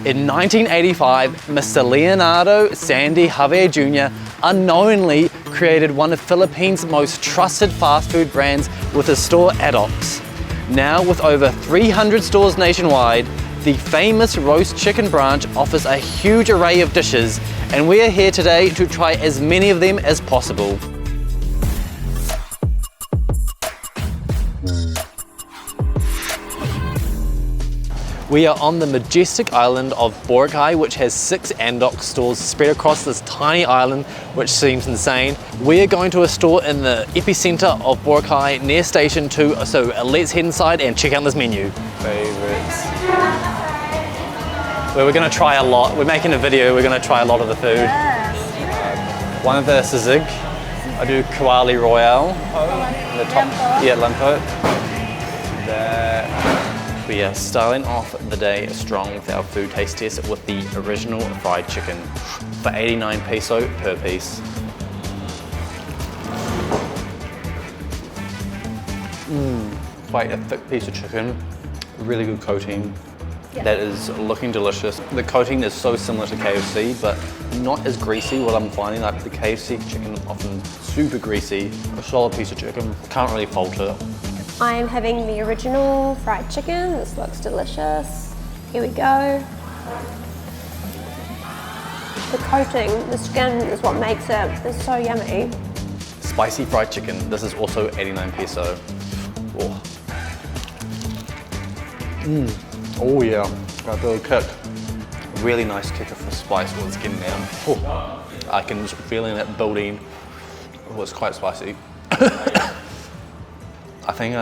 In 1985, Mr. Leonardo Sandy Javier Jr. unknowingly created one of Philippines' most trusted fast food brands with his store ANDOK'S. Now with over 300 stores nationwide, the famous roast chicken branch offers a huge array of dishes, and we are here today to try as many of them as possible. We are on the majestic island of Boracay, which has 6 ANDOK'S stores spread across this tiny island, which seems insane. We are going to a store in the epicenter of Boracay near Station 2, so let's head inside and check out this menu. Favorites. Well, we're going to try a lot. We're making a video, we're going to try a lot of the food. One of the sisig. I do Kawali Royale. The top, yeah, Limpo. We are starting off the day strong with our food taste test with the original fried chicken for 89 peso per piece. Quite a thick piece of chicken, really good coating. Yeah. That is looking delicious. The coating is so similar to KFC, but not as greasy. What I'm finding, like the KFC chicken often super greasy. A solid piece of chicken, can't really fault it. I am having the original fried chicken. This looks delicious. Here we go. The coating, the skin is what makes it. It's so yummy. Spicy fried chicken. This is also 89 peso. Oh, oh yeah, got a little kick. Really nice kick of the spice while it's getting down. Oh, I can just feeling it building. Oh, it's quite spicy. I think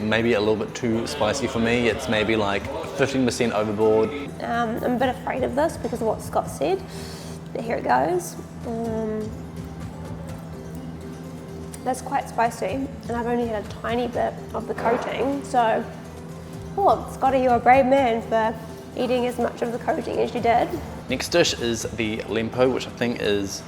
maybe a little bit too spicy for me. It's maybe like 15% overboard. I'm a bit afraid of this because of what Scott said. But here it goes. That's quite spicy, and I've only had a tiny bit of the coating. So, oh, Scotty, you're a brave man for eating as much of the coating as you did. Next dish is the Limpo, which I think is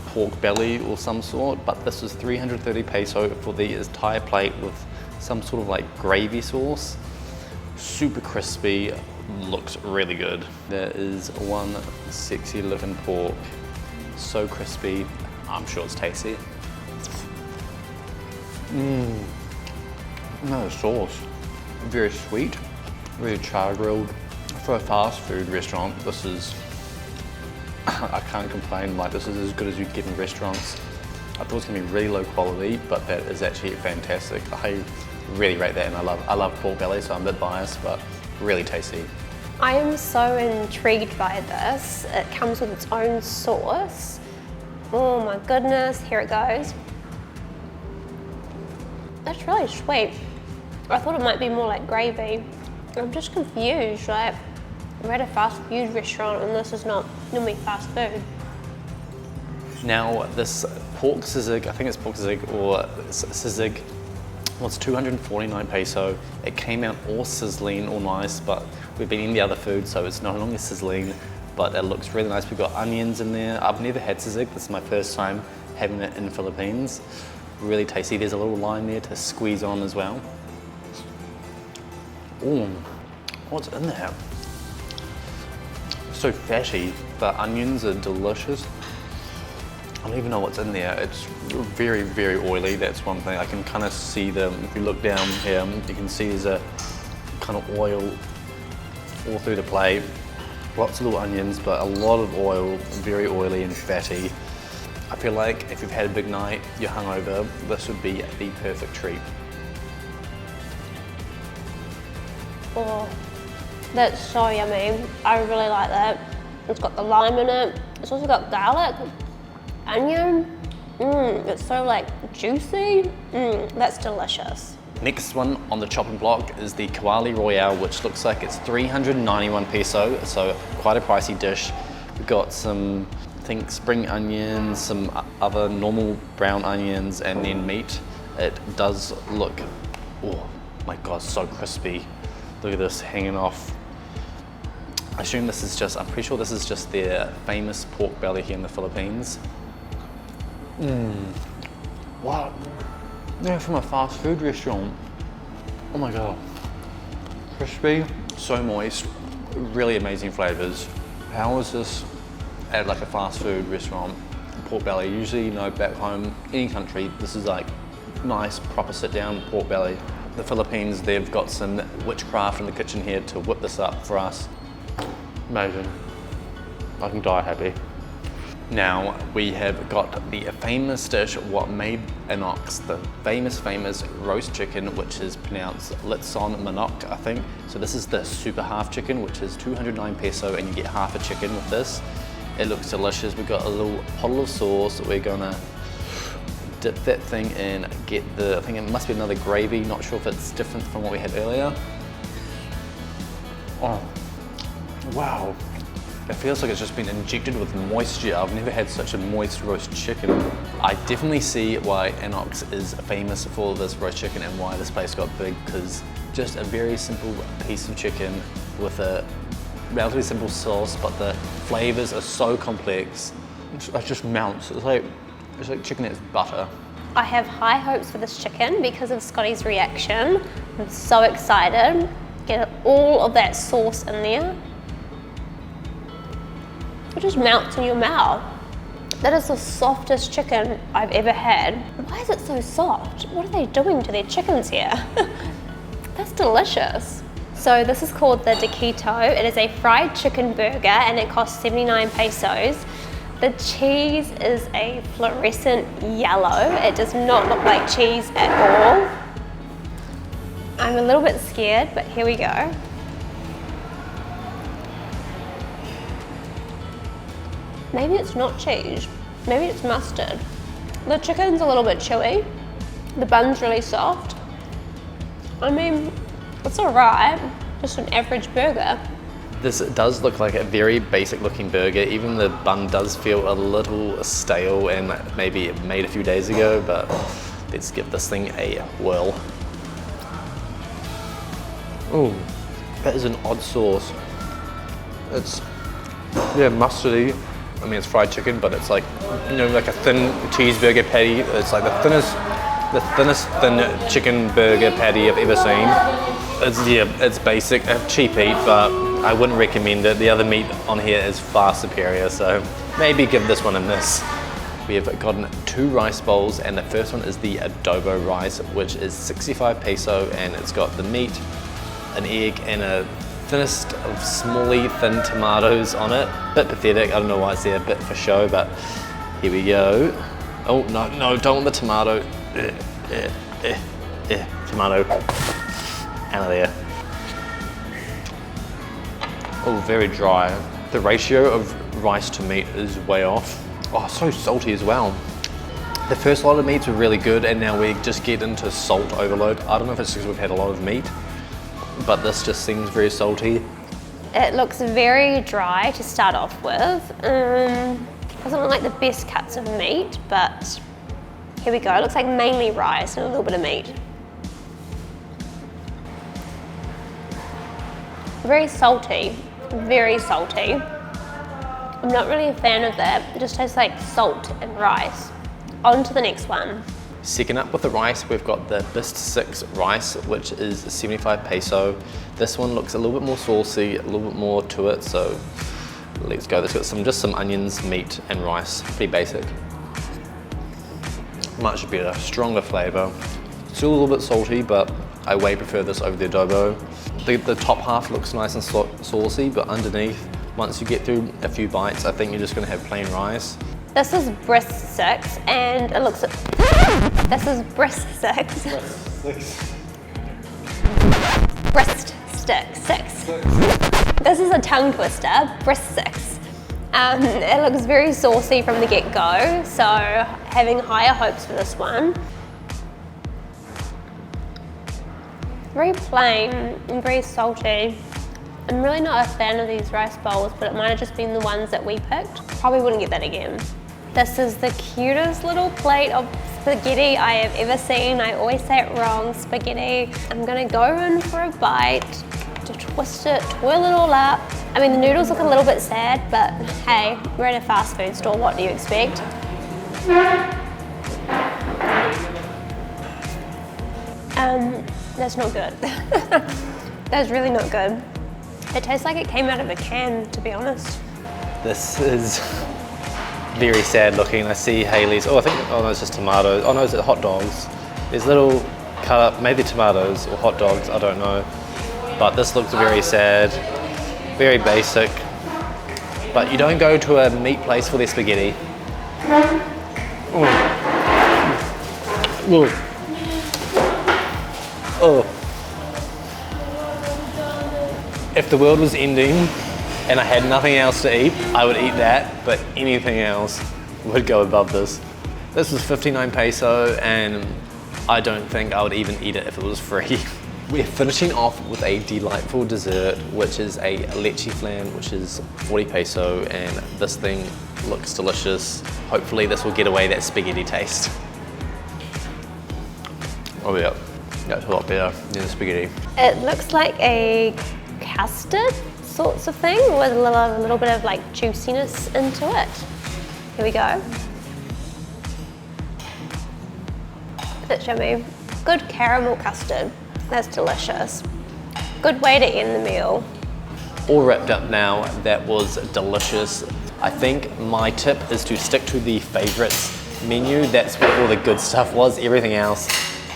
pork belly or some sort, but this is 330 peso for the entire plate with some sort of like gravy sauce. Super crispy, looks really good. There is one sexy looking pork, so crispy, I'm sure it's tasty. No sauce, very sweet, very char grilled. For a fast food restaurant, this is I can't complain, like this is as good as you get in restaurants. I thought it was gonna be really low quality, but that is actually fantastic. I really rate that, and I love pork belly, so I'm a bit biased, but really tasty. I am so intrigued by this. It comes with its own sauce. Oh my goodness, here it goes. That's really sweet. I thought it might be more like gravy. I'm just confused, like, we're at a fast food restaurant and this is not normally fast food. Now this pork sisig, I think it's pork sisig or sisig, was 249 peso. It came out all sizzling, all nice, but we've been eating the other food, so it's no longer sizzling, but it looks really nice. We've got onions in there. I've never had sisig, this is my first time having it in the Philippines. Really tasty. There's a little lime there to squeeze on as well. Ooh, what's in there? So fatty. The onions are delicious. I don't even know what's in there. It's very, very oily. That's one thing. I can kind of see them. If you look down here, you can see there's a kind of oil all through the plate. Lots of little onions, but a lot of oil, very oily and fatty. I feel like if you've had a big night, you're hungover, this would be the perfect treat. Oh, that's so yummy. I really like that. It's got the lime in it. It's also got garlic, onion. It's so like juicy. That's delicious. Next one on the chopping block is the Kawali Royale, which looks like it's 391 peso, so quite a pricey dish. We've got some, I think, spring onions, some other normal brown onions, and then meat. It does look, oh my god, so crispy. Look at this hanging off. I assume this is just, I'm pretty sure this is just their famous pork belly here in the Philippines. Wow. Yeah, from a fast food restaurant. Oh my god. Crispy, so moist, really amazing flavors. How is this at like a fast food restaurant? Pork belly, usually, you know, back home, any country, this is like nice, proper sit down pork belly. The Philippines, they've got some witchcraft in the kitchen here to whip this up for us. Amazing. I can die happy. Now we have got the famous dish, what made ANDOK'S, the famous roast chicken, which is pronounced Litson Manok, I think. So this is the super half chicken, which is 209 peso, and you get half a chicken with this. It looks delicious. We've got a little bottle of sauce that we're gonna dip that thing in, get the, I think it must be another gravy, not sure if it's different from what we had earlier. Oh, wow. It feels like it's just been injected with moisture. I've never had such a moist roast chicken. I definitely see why ANDOK'S is famous for this roast chicken and why this place got big, because just a very simple piece of chicken with a relatively simple sauce, but the flavors are so complex. It just melts. It's like chicken that's butter. I have high hopes for this chicken because of Scotty's reaction. I'm so excited. Get all of that sauce in there. It just melts in your mouth. That is the softest chicken I've ever had. Why is it so soft? What are they doing to their chickens here? That's delicious. So this is called the Daquito. It is a fried chicken burger and it costs 79 pesos. The cheese is a fluorescent yellow. It does not look like cheese at all. I'm a little bit scared, but here we go. Maybe it's not cheese, maybe it's mustard. The chicken's a little bit chewy, the bun's really soft. I mean, it's alright, just an average burger. This does look like a very basic looking burger. Even the bun does feel a little stale and maybe made a few days ago, but let's give this thing a whirl. Oh, that is an odd sauce. It's, yeah, mustardy. I mean, it's fried chicken, but it's like, you know, like a thin cheeseburger patty. It's like the thinnest thin chicken burger patty I've ever seen. It's basic, a cheap eat, but I wouldn't recommend it. The other meat on here is far superior, so maybe give this one a miss. We have gotten 2 rice bowls, and the first one is the Adobo Rice, which is 65 peso, and it's got the meat, an egg, and a thinnest of smally thin tomatoes on it. Bit pathetic, I don't know why it's there, a bit for show, but here we go. Oh no, don't want the tomato. Tomato. Out of there. Oh, very dry. The ratio of rice to meat is way off. Oh, so salty as well. The first lot of meats were really good, and now we just get into salt overload. I don't know if it's because we've had a lot of meat, but this just seems very salty. It looks very dry to start off with. Doesn't look like the best cuts of meat, but here we go. It looks like mainly rice and a little bit of meat. Very salty, very salty. I'm not really a fan of that. It just tastes like salt and rice. On to the next one. Second up with the rice, we've got the Brisket Rice, which is 75 peso. This one looks a little bit more saucy, a little bit more to it, so let's go. It's got just some onions, meat, and rice. Pretty basic. Much better, stronger flavor. Still a little bit salty, but I way prefer this over the adobo. The top half looks nice and saucy, but underneath, once you get through a few bites, I think you're just gonna have plain rice. This is Brisket, and it looks. This is Brisket. Six. This is a tongue twister. Brisket. It looks very saucy from the get-go, so having higher hopes for this one. Very plain and very salty. I'm really not a fan of these rice bowls, but it might have just been the ones that we picked. Probably wouldn't get that again. This is the cutest little plate of spaghetti I have ever seen. I always say it wrong, spaghetti. I'm gonna go in for a bite to twist it, twirl it all up. I mean, the noodles look a little bit sad, but hey, we're in a fast food store, what do you expect? That's not good. That's really not good. It tastes like it came out of a can, to be honest. This is very sad looking. I see Hayley's, oh no, it's just tomatoes. Oh no, it's hot dogs. There's little cut up, maybe tomatoes or hot dogs, I don't know. But this looks very sad, very basic. But you don't go to a meat place for their spaghetti. Oh. Oh. If the world was ending and I had nothing else to eat, I would eat that, but anything else would go above this. This was 59 peso and I don't think I would even eat it if it was free. We're finishing off with a delightful dessert, which is a Leche Flan, which is 40 peso, and this thing looks delicious. Hopefully this will get away that spaghetti taste. Oh yeah, that's a lot better than the spaghetti. It looks like a custard sorts of thing with a little bit of like juiciness into it. Here we go. It's yummy. Good caramel custard. That's delicious. Good way to end the meal. All wrapped up now, that was delicious. I think my tip is to stick to the favorites menu. That's where all the good stuff was. Everything else,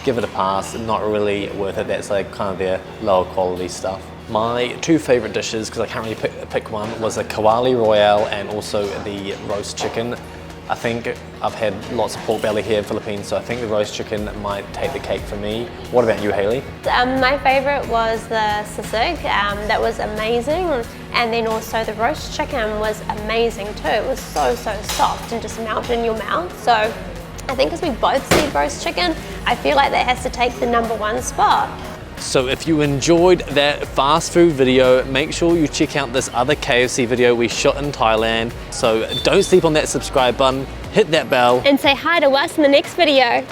give it a pass, not really worth it. That's like kind of their lower quality stuff. My two favorite dishes, because I can't really pick one, was a Kawali Royale and also the roast chicken. I think I've had lots of pork belly here in the Philippines, so I think the roast chicken might take the cake for me. What about you, Hayley? My favorite was the sisig. That was amazing. And then also the roast chicken was amazing too. It was so soft and just melted in your mouth. So I think because we both said roast chicken, I feel like that has to take the #1 spot. So if you enjoyed that fast food video, make sure you check out this other KFC video we shot in Thailand. So don't sleep on that subscribe button, hit that bell. And say hi to us in the next video.